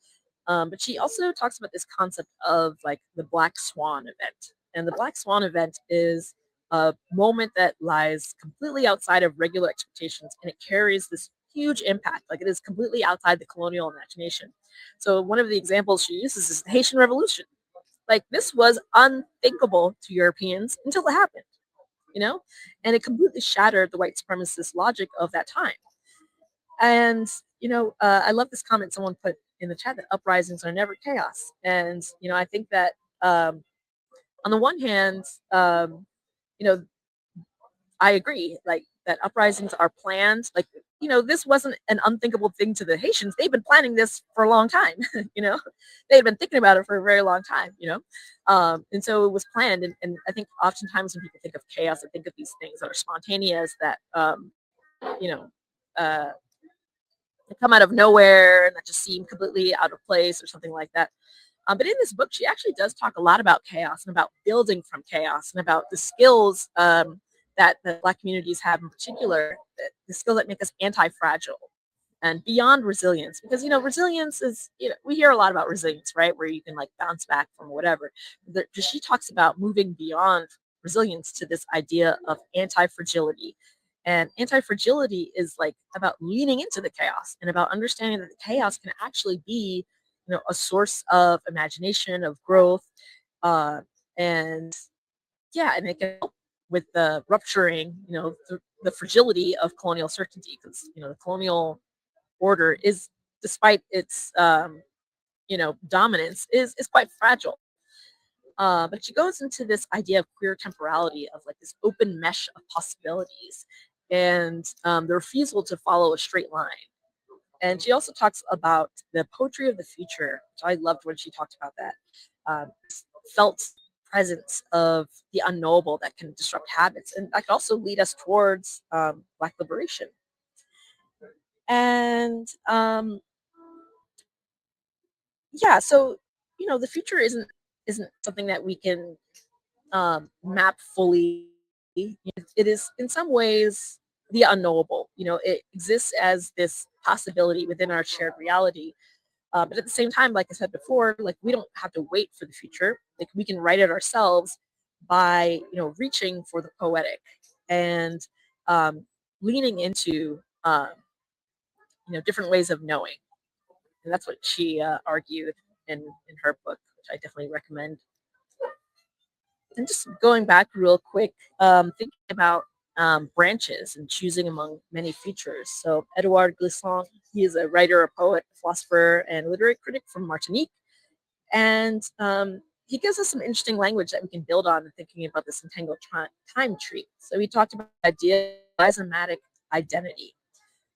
But she also talks about this concept of like the Black Swan event. And the Black Swan event is a moment that lies completely outside of regular expectations, and it carries this huge impact. Like, it is completely outside the colonial imagination. So one of the examples she uses is the Haitian Revolution. Like, this was unthinkable to Europeans until it happened, you know? And it completely shattered the white supremacist logic of that time. And, I love this comment someone put in the chat that uprisings are never chaos. And, I think that on the one hand, you know, I agree, like, that uprisings are planned. Like, this wasn't an unthinkable thing to the Haitians. They've been planning this for a long time, you know, they've been thinking about it for a very long time, and so it was planned. And I think oftentimes when people think of chaos, they think of these things that are spontaneous, that, you know, uh, come out of nowhere and that just seem completely out of place or something like that. But in this book, she actually does talk a lot about chaos and about building from chaos and about the skills that the Black communities have in particular, the skills that make us anti-fragile and beyond resilience. Because, resilience is, we hear a lot about resilience, right? Where you can like bounce back from whatever. She talks about moving beyond resilience to this idea of anti-fragility. And anti-fragility is like about leaning into the chaos and about understanding that the chaos can actually be, a source of imagination, of growth, uh, and yeah, and it can help with the rupturing, the fragility of colonial certainty, because the colonial order is, despite its dominance, is quite fragile. But she goes into this idea of queer temporality, of like this open mesh of possibilities. and the refusal to follow a straight line. And she also talks about the poetry of the future, which I loved when she talked about that. Felt presence of the unknowable that can disrupt habits, and that can also lead us towards Black liberation. And yeah, so the future isn't something that we can map fully. It is in some ways the unknowable. It exists as this possibility within our shared reality. But at the same time, like I said before, like we don't have to wait for the future. Like we can write it ourselves by reaching for the poetic and um, leaning into different ways of knowing. And that's what she argued in her book, which I definitely recommend. And just going back real quick, thinking about branches and choosing among many futures. So Edouard Glissant, he is a writer, a poet, philosopher, and literary critic from Martinique. And he gives us some interesting language that we can build on in thinking about this entangled time tree. So he talked about the idea of rhizomatic identity.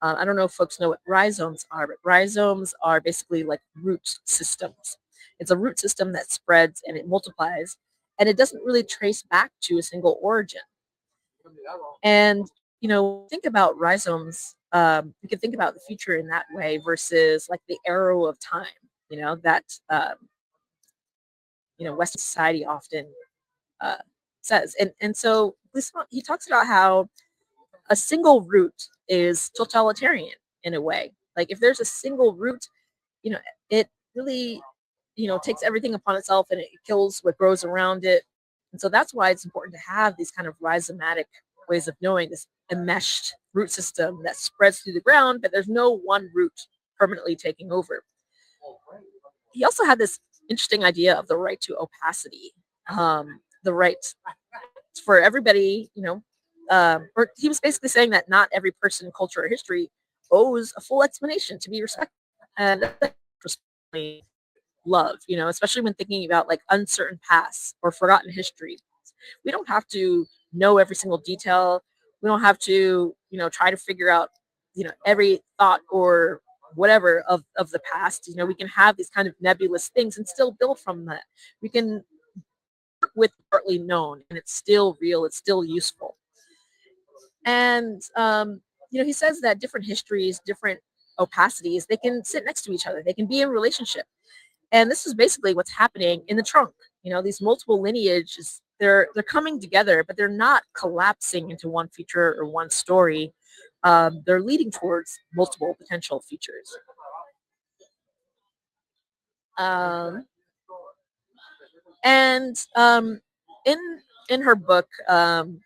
I don't know if folks know what rhizomes are, but rhizomes are basically like root systems. It's a root system that spreads and it multiplies, and it doesn't really trace back to a single origin. And think about rhizomes. You can think about the future in that way versus like the arrow of time. That Western society often uh, says, and so he talks about how a single root is totalitarian in a way. Like if there's a single root, it really, takes everything upon itself and it kills what grows around it. And so that's why it's important to have these kind of rhizomatic ways of knowing, this enmeshed root system that spreads through the ground, but there's no one root permanently taking over. He also had this interesting idea of the right to opacity, the right for everybody, or he was basically saying that not every person, culture, or history owes a full explanation to be respected. And that's love, especially when thinking about like uncertain pasts or forgotten history. We don't have to know every single detail. We don't have to, try to figure out, every thought or whatever of the past. We can have these kind of nebulous things and still build from that. We can work with partly known and it's still real, it's still useful. And he says that different histories, different opacities, they can sit next to each other, they can be in relationship. And this is basically what's happening in the trunk. These multiple lineages, they're coming together, but they're not collapsing into one feature or one story. They're leading towards multiple potential features. And in her book, the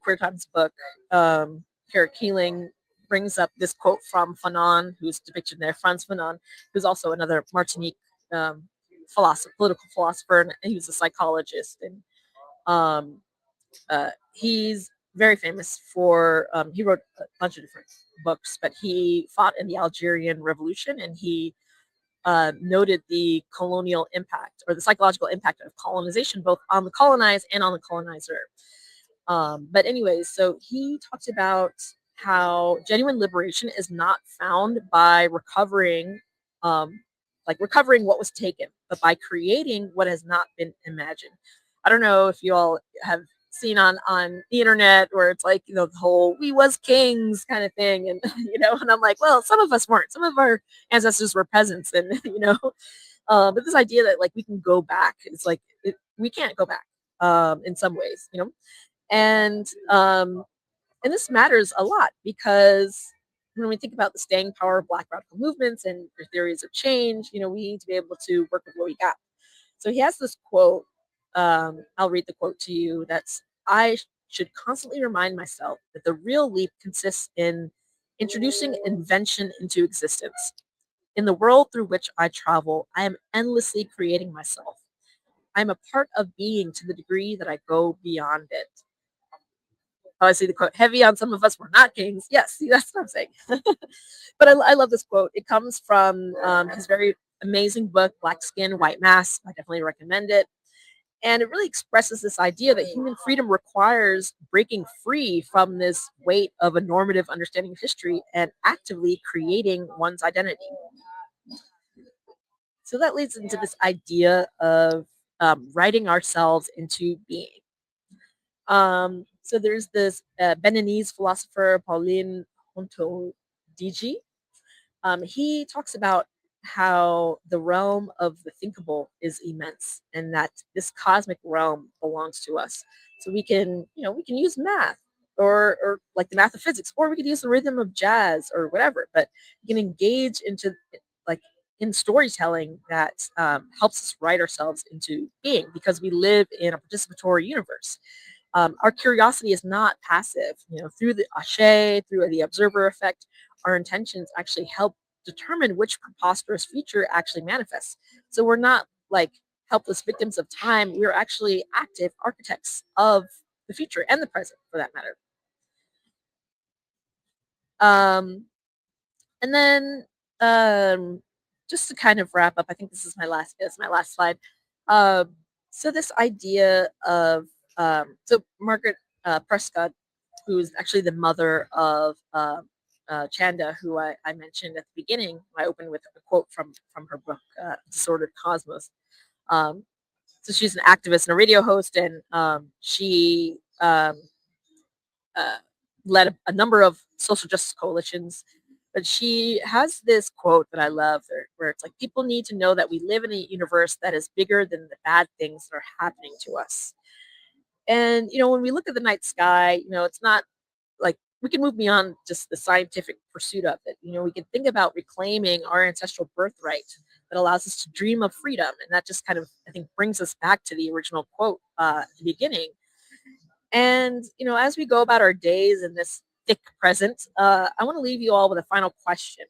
Queer Times book, Kara Keeling brings up this quote from Fanon, who's depicted there, Frantz Fanon, who's also another Martinique political philosopher, and he was a psychologist. And he's very famous for, he wrote a bunch of different books, but he fought in the Algerian Revolution, and he noted the colonial impact or the psychological impact of colonization, both on the colonized and on the colonizer. But anyways, so he talked about how genuine liberation is not found by recovering, recovering what was taken, but by creating what has not been imagined. I don't know if you all have seen on the internet where it's like, the whole "we was kings" kind of thing, and and I'm like, well, some of us weren't. Some of our ancestors were peasants, and but this idea that like we can go back, it's like we can't go back in some ways, and this matters a lot because when we think about the staying power of Black radical movements and their theories of change, we need to be able to work with what we got. So he has this quote. I'll read the quote to you. That's, "I should constantly remind myself that the real leap consists in introducing invention into existence. In the world through which I travel, I am endlessly creating myself. I am a part of being to the degree that I go beyond it." Oh, I see the quote. "Heavy on some of us, we're not kings." Yes, see, that's what I'm saying. But I love this quote. It comes from his very amazing book, Black Skin, White Mask. I definitely recommend it. And it really expresses this idea that human freedom requires breaking free from this weight of a normative understanding of history and actively creating one's identity. So that leads into this idea of writing ourselves into being. So there's this Beninese philosopher, Pauline Ontodiji. He talks about how the realm of the thinkable is immense and that this cosmic realm belongs to us. So we can use math or like the math of physics, or we could use the rhythm of jazz or whatever, but we can engage into like in storytelling that helps us write ourselves into being because we live in a participatory universe. Our curiosity is not passive. Through the ashe, through the observer effect, our intentions actually help determine which preposterous future actually manifests. So we're not like helpless victims of time. We're actually active architects of the future and the present, for that matter. Um, and then just to kind of wrap up, I think this is my last slide. Um, so this idea of so Margaret Prescott, who is actually the mother of Chanda, who I mentioned at the beginning. I opened with a quote from her book, Disordered Cosmos. Um, so she's an activist and a radio host, and she uh, led a number of social justice coalitions. But she has this quote that I love where it's like, people need to know that we live in a universe that is bigger than the bad things that are happening to us. And, when we look at the night sky, it's not like we can move beyond just the scientific pursuit of it. We can think about reclaiming our ancestral birthright that allows us to dream of freedom. And that just kind of, I think, brings us back to the original quote at the beginning. And, as we go about our days in this thick present, I want to leave you all with a final question.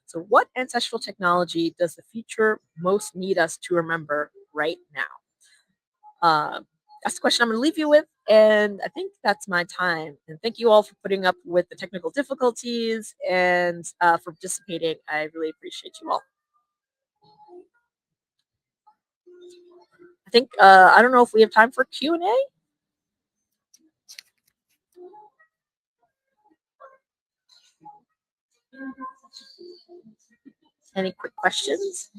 So, what ancestral technology does the future most need us to remember right now? That's the question I'm going to leave you with. And I think that's my time. And thank you all for putting up with the technical difficulties and for participating. I really appreciate you all. I think, I don't know if we have time for Q&A. Any quick questions?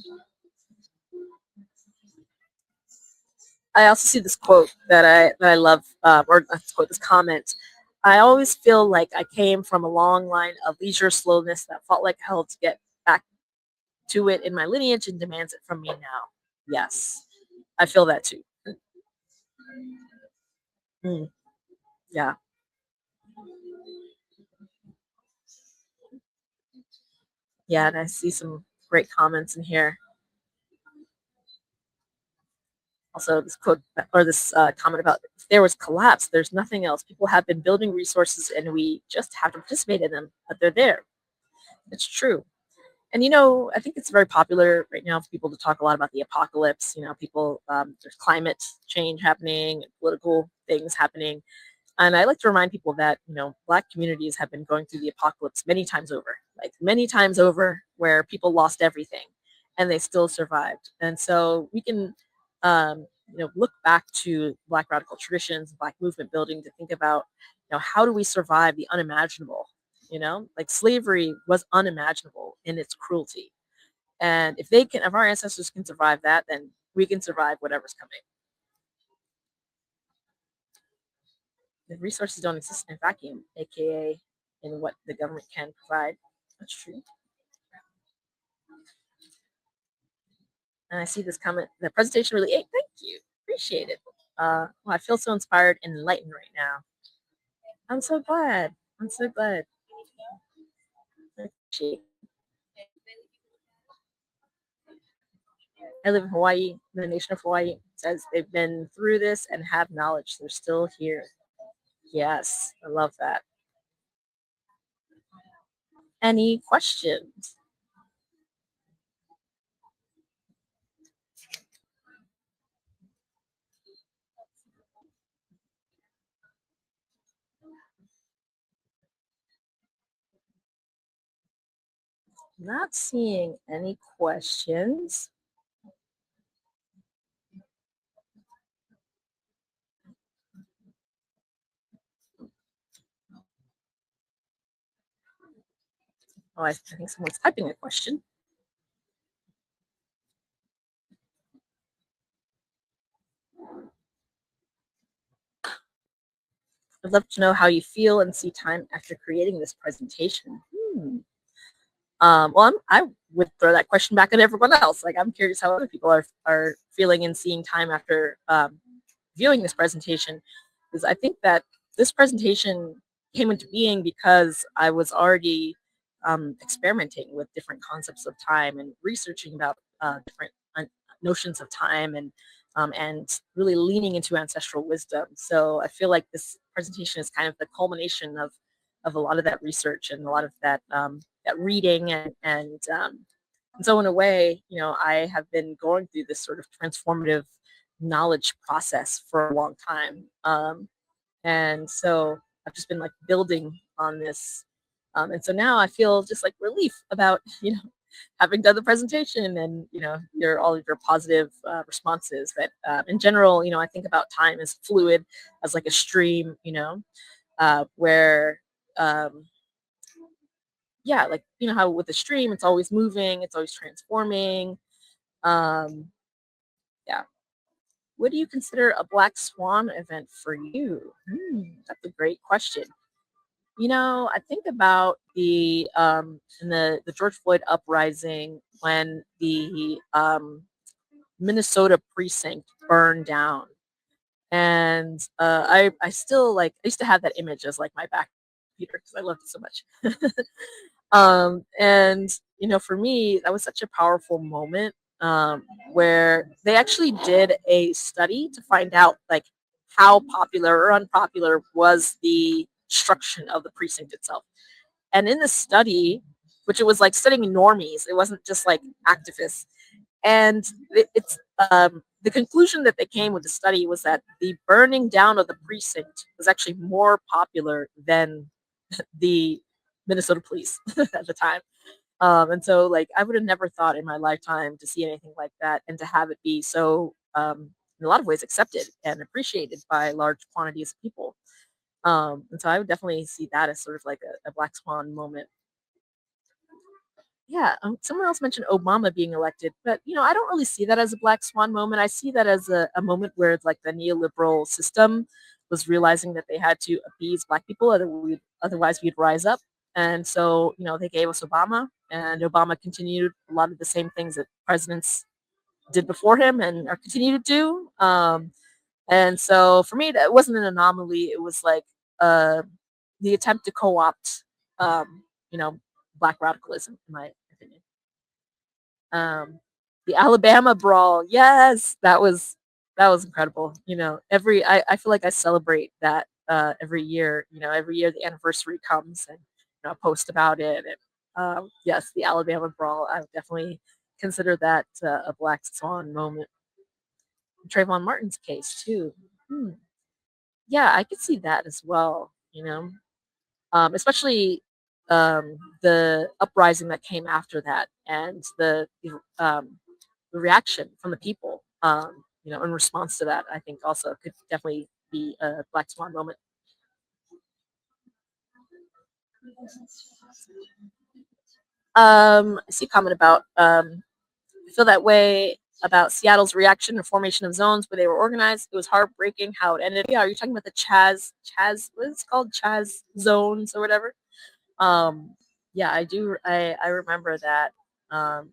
I also see this quote that I love, or not this quote, this comment. I always feel like I came from a long line of leisure slowness that fought like hell to get back to it in my lineage and demands it from me now. Yes, I feel that too. Mm, yeah, yeah, and I see some great comments in here. Also, this quote or this comment about if there was collapse, there's nothing else. People have been building resources, and we just have to participate in them. But they're there. It's true. And I think it's very popular right now for people to talk a lot about the apocalypse. People there's climate change happening, political things happening, and I like to remind people that Black communities have been going through the apocalypse many times over, like many times over, where people lost everything, and they still survived. And so we can, look back to Black radical traditions, Black movement building to think about, how do we survive the unimaginable? Like slavery was unimaginable in its cruelty, and if our ancestors can survive that, then we can survive whatever's coming. The resources don't exist in a vacuum, aka in what the government can provide. That's true. And I see this comment. The presentation really ate. Thank you. Appreciate it. Well, I feel so inspired and enlightened right now. I'm so glad. I'm so glad. I appreciate I live in Hawaii. The nation of Hawaii says they've been through this and have knowledge. They're still here. Yes, I love that. Any questions? Not seeing any questions. Oh, I think someone's typing a question. I'd love to know how you feel and see time after creating this presentation. Well, I would throw that question back at everyone else. Like, I'm curious how other people are feeling and seeing time after viewing this presentation, because I think that this presentation came into being because I was already experimenting with different concepts of time and researching about different notions of time and really leaning into ancestral wisdom. So I feel like this presentation is kind of the culmination of a lot of that research and a lot of that that reading and so in a way, I have been going through this sort of transformative knowledge process for a long time. And so I've just been like building on this. And so now I feel just like relief about, having done the presentation and, all of your positive responses. But in general, I think about time as fluid, as like a stream, where, yeah, like, how with a stream, it's always moving, it's always transforming. Yeah. What do you consider a black swan event for you? That's a great question. I think about in the George Floyd uprising when the Minnesota precinct burned down, and I still I used to have that image as like my back computer because I loved it so much. And for me, that was such a powerful moment where they actually did a study to find out like how popular or unpopular was the destruction of the precinct itself. And in the study, which it was like studying normies, it wasn't just like activists. And it's the conclusion that they came with the study was that the burning down of the precinct was actually more popular than the Minnesota police at the time. And so, like, I would have never thought in my lifetime to see anything like that and to have it be so, in a lot of ways, accepted and appreciated by large quantities of people. And so, I would definitely see that as sort of like a black swan moment. Yeah, someone else mentioned Obama being elected, but I don't really see that as a black swan moment. I see that as a moment where it's like the neoliberal system was realizing that they had to appease black people, otherwise we'd rise up. And so, they gave us Obama, and Obama continued a lot of the same things that presidents did before him and are continue to do. And so, for me, that wasn't an anomaly. It was like the attempt to co-opt, you know, black radicalism, in my opinion. The Alabama brawl, yes, that was incredible. I feel like I celebrate that every year. Every year the anniversary comes and I post about it. And yes, the Alabama brawl, I would definitely consider that a black swan moment. Trayvon Martin's case too. Hmm. Yeah, I could see that as well. Especially the uprising that came after that and the reaction from the people, in response to that, I think also could definitely be a black swan moment. I see a comment about I feel that way about Seattle's reaction and formation of zones where they were organized. It was heartbreaking how it ended. Yeah, are you talking about the Chaz, what is it called? Chaz zones or whatever? Um, yeah, I do. I remember that. Um,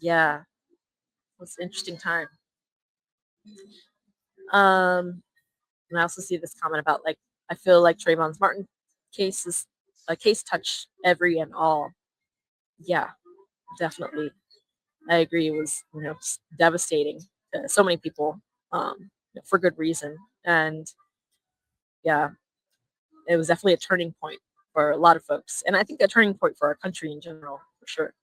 yeah, it was an interesting time. And I also see this comment about like I feel like Trayvon's Martin case is a case touch every and all. Yeah, definitely. I agree. It was devastating to so many people for good reason, and yeah, it was definitely a turning point for a lot of folks, and I think a turning point for our country in general, for sure.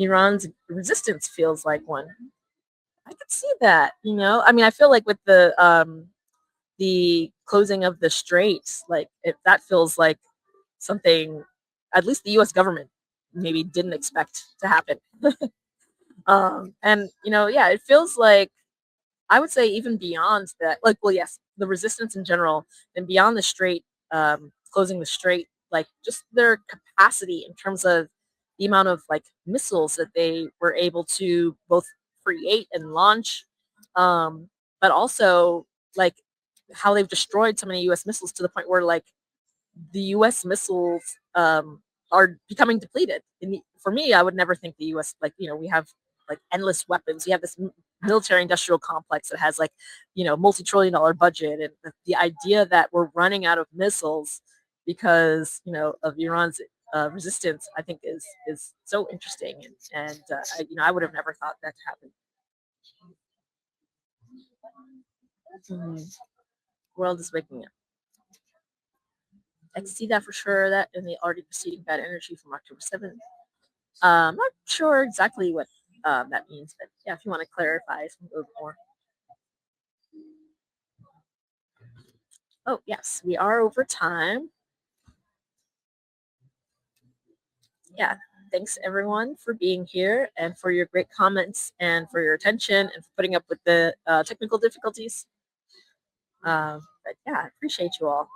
Iran's resistance feels like one. I could see that. I mean, I feel like with the closing of the straits, like that feels like something at least the U.S. government maybe didn't expect to happen. And yeah, it feels like I would say even beyond that, like, well, yes, the resistance in general, and beyond the strait, closing the strait, like just their capacity in terms of the amount of like missiles that they were able to both create and launch, but also like how they've destroyed so many U.S. missiles to the point where like the U.S. missiles are becoming depleted. For me, I would never think the U.S. like we have like endless weapons. We have this military industrial complex that has like multi-trillion-dollar budget, and the idea that we're running out of missiles because of Iran's resistance, I think is so interesting, and I would have never thought that to happen. Mm-hmm. World is waking up. I can see that for sure. That in the already preceding bad energy from October 7th. I'm not sure exactly what that means, but yeah, if you want to clarify a little bit more. Oh, yes, we are over time. Yeah, thanks everyone for being here and for your great comments and for your attention and for putting up with the technical difficulties. But yeah, I appreciate you all.